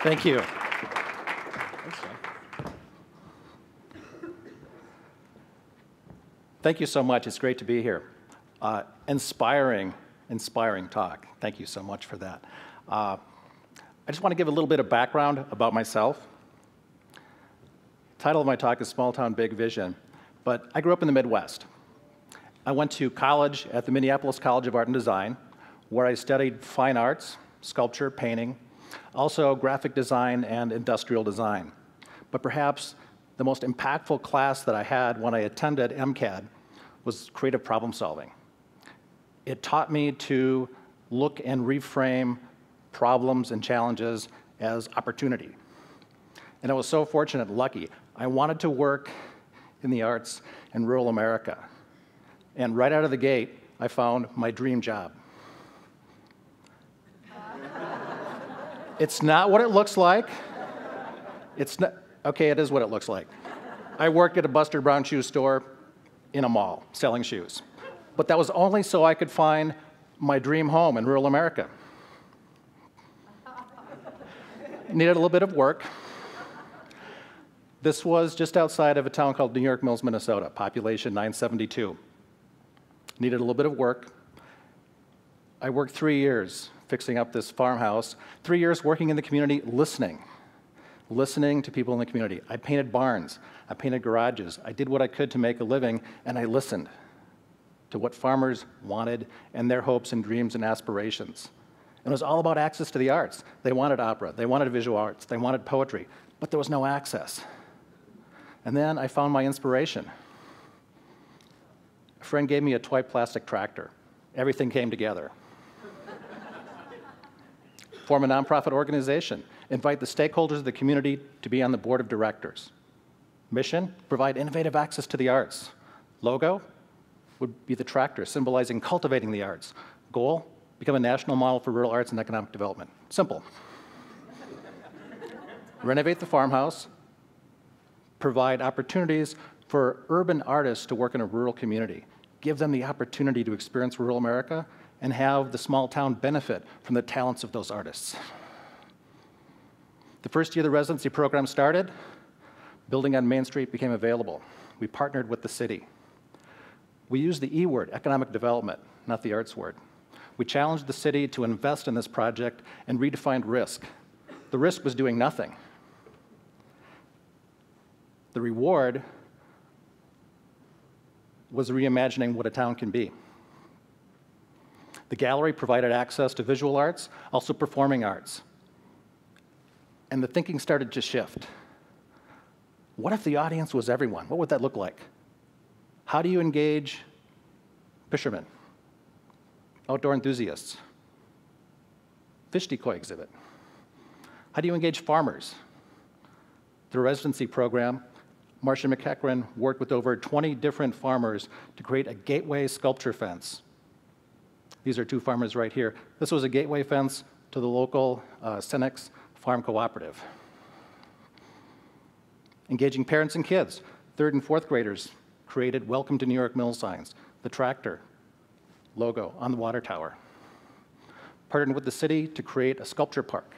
Thank you. Thank you so much. It's great to be here. Inspiring talk. Thank you so much for that. I just want to give a little bit of background about myself. The title of my talk is Small Town, Big Vision, but I grew up in the Midwest. I went to college at the Minneapolis College of Art and Design, where I studied fine arts, sculpture, painting, also graphic design and industrial design. But perhaps the most impactful class that I had when I attended MCAD was creative problem solving. It taught me to look and reframe problems and challenges as opportunity. And I was so fortunate and lucky. I wanted to work in the arts in rural America. And right out of the gate, I found my dream job. It's not what it looks like. It's not, okay, it is what it looks like. I worked at a Buster Brown shoe store in a mall selling shoes. But that was only so I could find my dream home in rural America. Needed a little bit of work. This was just outside of a town called New York Mills, Minnesota, population 972. Needed a little bit of work. I worked 3 years fixing up this farmhouse, 3 years working in the community, listening to people in the community. I painted barns, I painted garages, I did what I could to make a living, and I listened to what farmers wanted and their hopes and dreams and aspirations. And it was all about access to the arts. They wanted opera, they wanted visual arts, they wanted poetry, but there was no access. And then I found my inspiration. A friend gave me a toy plastic tractor. Everything came together. Form a nonprofit organization. Invite the stakeholders of the community to be on the board of directors. Mission, provide innovative access to the arts. Logo would be the tractor, symbolizing cultivating the arts. Goal, become a national model for rural arts and economic development. Simple. Renovate the farmhouse, provide opportunities for urban artists to work in a rural community. Give them the opportunity to experience rural America and have the small town benefit from the talents of those artists. The first year the residency program started, building on Main Street became available. We partnered with the city. We used the E word, economic development, not the arts word. We challenged the city to invest in this project and redefined risk. The risk was doing nothing. The reward was reimagining what a town can be. The gallery provided access to visual arts, also performing arts. And the thinking started to shift. What if the audience was everyone? What would that look like? How do you engage fishermen, outdoor enthusiasts, fish decoy exhibit? How do you engage farmers? Through a residency program, Marcia McEachran worked with over 20 different farmers to create a gateway sculpture fence. These are two farmers right here. This was a gateway fence to the local Senex Farm Cooperative. Engaging parents and kids. 3rd and 4th graders created Welcome to New York Mills signs, the tractor logo on the water tower. Partnered with the city to create a sculpture park.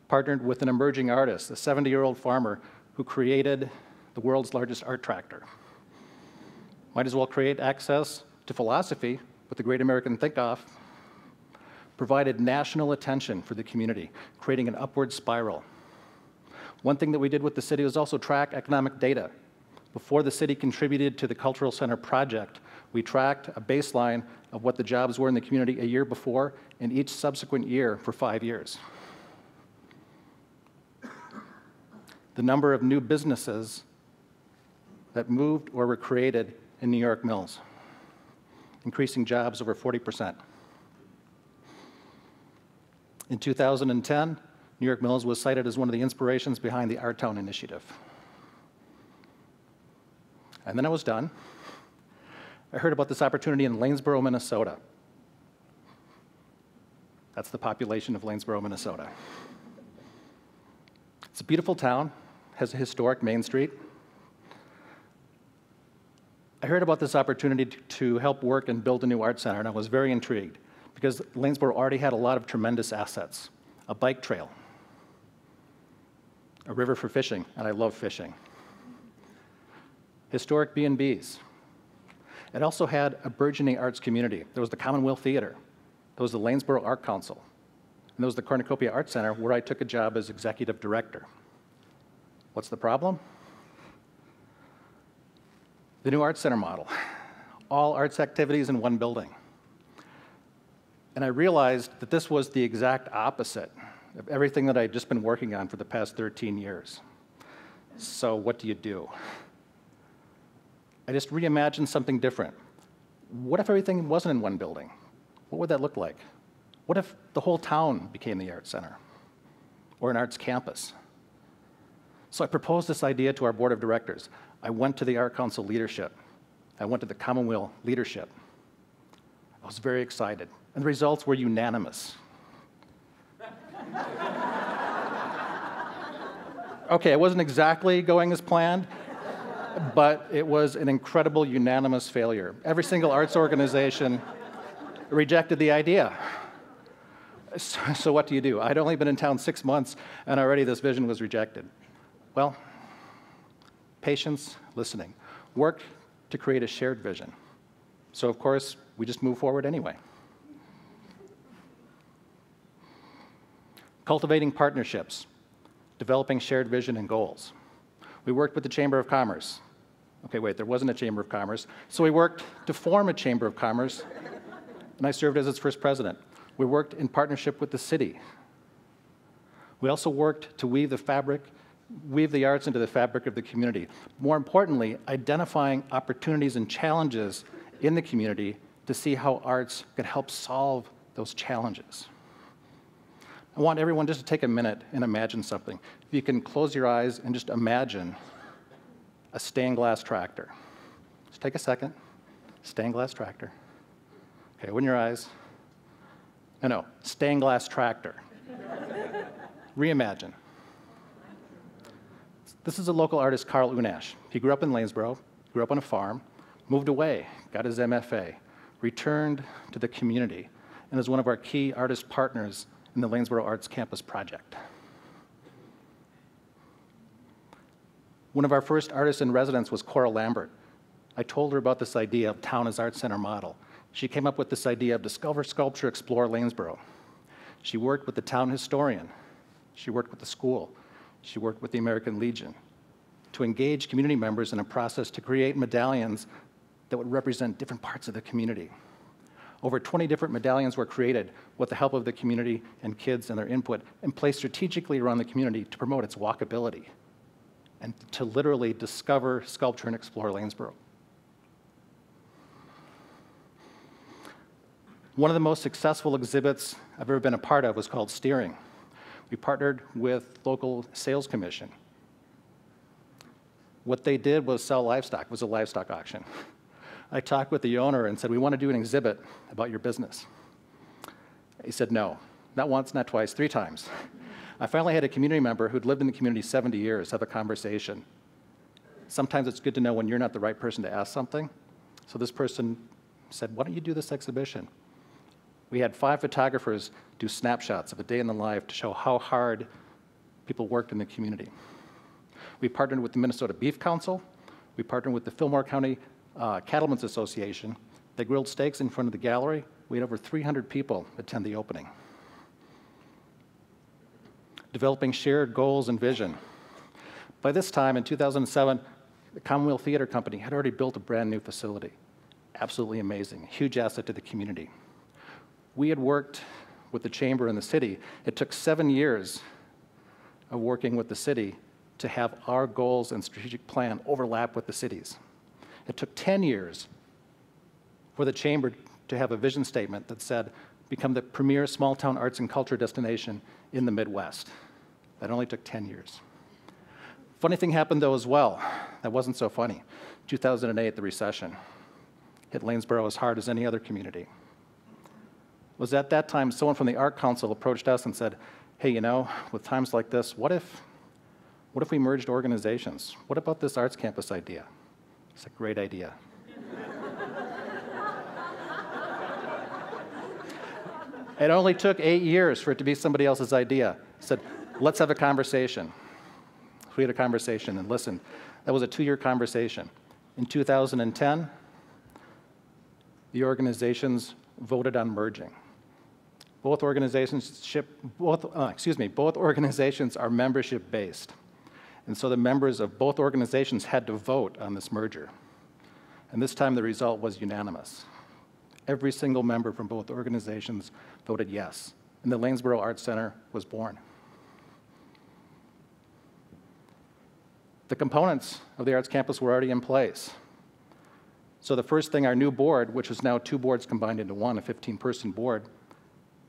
Partnered with an emerging artist, a 70-year-old farmer who created the world's largest art tractor. Might as well create access to philosophy with the Great American Think-Off. Provided national attention for the community, creating an upward spiral. One thing that we did with the city was also track economic data. Before the city contributed to the Cultural Center project, we tracked a baseline of what the jobs were in the community a year before and each subsequent year for 5 years. The number of new businesses that moved or were created in New York Mills, increasing jobs over 40%. In 2010, New York Mills was cited as one of the inspirations behind the Art Town Initiative. And then I was done. I heard about this opportunity in Lanesboro, Minnesota. That's the population of Lanesboro, Minnesota. It's a beautiful town, has a historic Main Street. I heard about this opportunity to help work and build a new art center, and I was very intrigued because Lanesboro already had a lot of tremendous assets. a bike trail, a river for fishing, and I love fishing, historic B&Bs. It also had a burgeoning arts community. There was the Commonwealth Theater. There was the Lanesboro Art Council. And there was the Cornucopia Arts Center, where I took a job as executive director. What's the problem? The new Arts Center model. All arts activities in one building. And I realized that this was the exact opposite of everything that I'd just been working on for the past 13 years. So what do you do? I just reimagined something different. What if everything wasn't in one building? What would that look like? What if the whole town became the Arts Center or an arts campus? So I proposed this idea to our board of directors. I went to the Art Council leadership. I went to the Commonwealth leadership. I was very excited, and the results were unanimous. Okay, it wasn't exactly going as planned, but it was an incredible unanimous failure. Every single arts organization rejected the idea. So what do you do? I'd only been in town 6 months, and already this vision was rejected. Well, patience, listening. Work to create a shared vision. So of course, we just move forward anyway. Cultivating partnerships, developing shared vision and goals. We worked with the Chamber of Commerce. Okay, wait, there wasn't a Chamber of Commerce. So we worked to form a Chamber of Commerce, and I served as its first president. We worked in partnership with the city. We also worked to weave the arts into the fabric of the community. More importantly, identifying opportunities and challenges in the community to see how arts could help solve those challenges. I want everyone just to take a minute and imagine something. If you can close your eyes and just imagine a stained glass tractor. Just take a second. Stained glass tractor. Okay, open your eyes. No, stained glass tractor. Reimagine. This is a local artist, Carl Unash. He grew up in Lanesboro, grew up on a farm, moved away, got his MFA, returned to the community, and is one of our key artist partners in the Lanesboro Arts Campus project. One of our first artists in residence was Cora Lambert. I told her about this idea of town as Arts Center model. She came up with this idea of discover, sculpture, explore Lanesboro. She worked with the town historian. She worked with the school. She worked with the American Legion to engage community members in a process to create medallions that would represent different parts of the community. Over 20 different medallions were created with the help of the community and kids and their input, and placed strategically around the community to promote its walkability and to literally discover, sculpture, and explore Lanesboro. One of the most successful exhibits I've ever been a part of was called Steering. We partnered with local sales commission. What they did was sell livestock. It was a livestock auction. I talked with the owner and said, we want to do an exhibit about your business. He said no, not once, not twice, 3 times. I finally had a community member who'd lived in the community 70 years have a conversation. Sometimes it's good to know when you're not the right person to ask something. So this person said, why don't you do this exhibition? We had 5 photographers do snapshots of a day in the life to show how hard people worked in the community. We partnered with the Minnesota Beef Council. We partnered with the Fillmore County Cattlemen's Association. They grilled steaks in front of the gallery. We had over 300 people attend the opening. Developing shared goals and vision. By this time, in 2007, the Commonwealth Theater Company had already built a brand new facility. Absolutely amazing, huge asset to the community. We had worked with the chamber and the city. It took 7 years of working with the city to have our goals and strategic plan overlap with the city's. It took 10 years for the chamber to have a vision statement that said, become the premier small-town arts and culture destination in the Midwest. That only took 10 years. Funny thing happened, though, as well. That wasn't so funny. 2008, the recession hit Lanesboro as hard as any other community. It was at that time someone from the Art Council approached us and said, hey, you know, with times like this, what if we merged organizations? What about this arts campus idea? It's a great idea. It only took 8 years for it to be somebody else's idea. I said, let's have a conversation. We had a conversation and listened. That was a 2-year conversation. In 2010, the organizations voted on merging. Both organizations are membership-based. And so the members of both organizations had to vote on this merger. And this time the result was unanimous. Every single member from both organizations voted yes, and the Lanesboro Arts Center was born. The components of the Arts Campus were already in place. So the first thing our new board, which is now 2 boards combined into one, a 15-person board,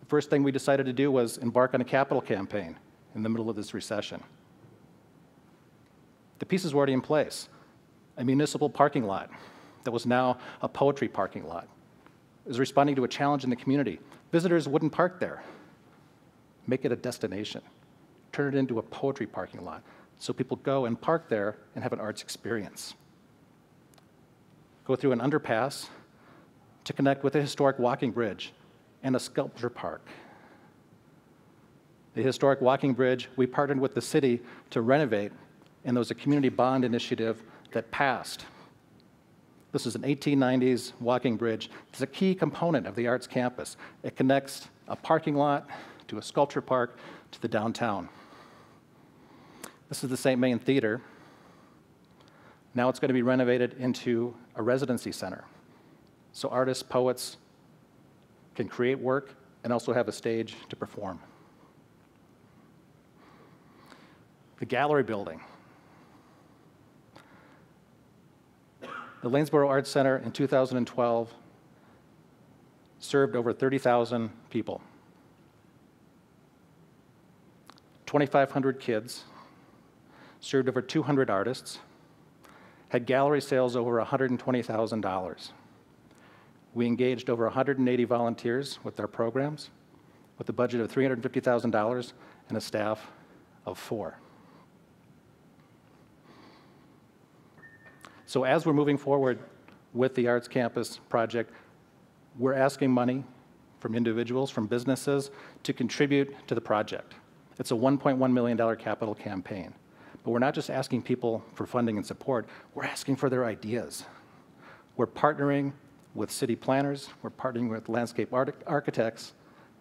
the first thing we decided to do was embark on a capital campaign in the middle of this recession. The pieces were already in place. A municipal parking lot that was now a poetry parking lot. It was responding to a challenge in the community. Visitors wouldn't park there. Make it a destination. Turn it into a poetry parking lot so people go and park there and have an arts experience. Go through an underpass to connect with a historic walking bridge and a sculpture park. The historic walking bridge, we partnered with the city to renovate, and there was a community bond initiative that passed. This is an 1890s walking bridge. It's a key component of the Arts Campus. It connects a parking lot to a sculpture park to the downtown. This is the St. Main Theater. Now it's going to be renovated into a residency center. So artists, poets can create work and also have a stage to perform. The gallery building. The Lanesboro Arts Center in 2012 served over 30,000 people. 2,500 kids, served over 200 artists, had gallery sales over $120,000. We engaged over 180 volunteers with our programs, with a budget of $350,000 and a staff of 4. So as we're moving forward with the Arts Campus project, we're asking money from individuals, from businesses, to contribute to the project. It's a $1.1 million capital campaign. But we're not just asking people for funding and support, we're asking for their ideas. We're partnering with city planners, we're partnering with landscape architects,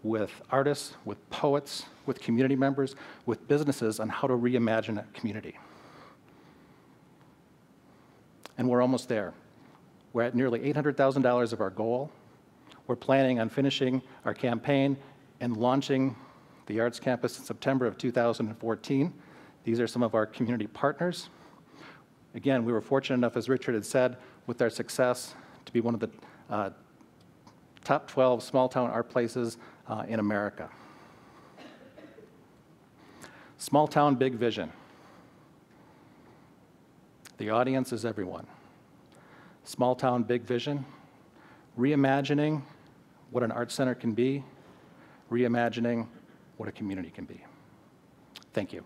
with artists, with poets, with community members, with businesses on how to reimagine a community. And we're almost there. We're at nearly $800,000 of our goal. We're planning on finishing our campaign and launching the Arts Campus in September of 2014. These are some of our community partners. Again, we were fortunate enough, as Richard had said, with our success to be one of the top 12 small-town art places in America. Small town, big vision. The audience is everyone. Small town, big vision. Reimagining what an art center can be. Reimagining what a community can be. Thank you.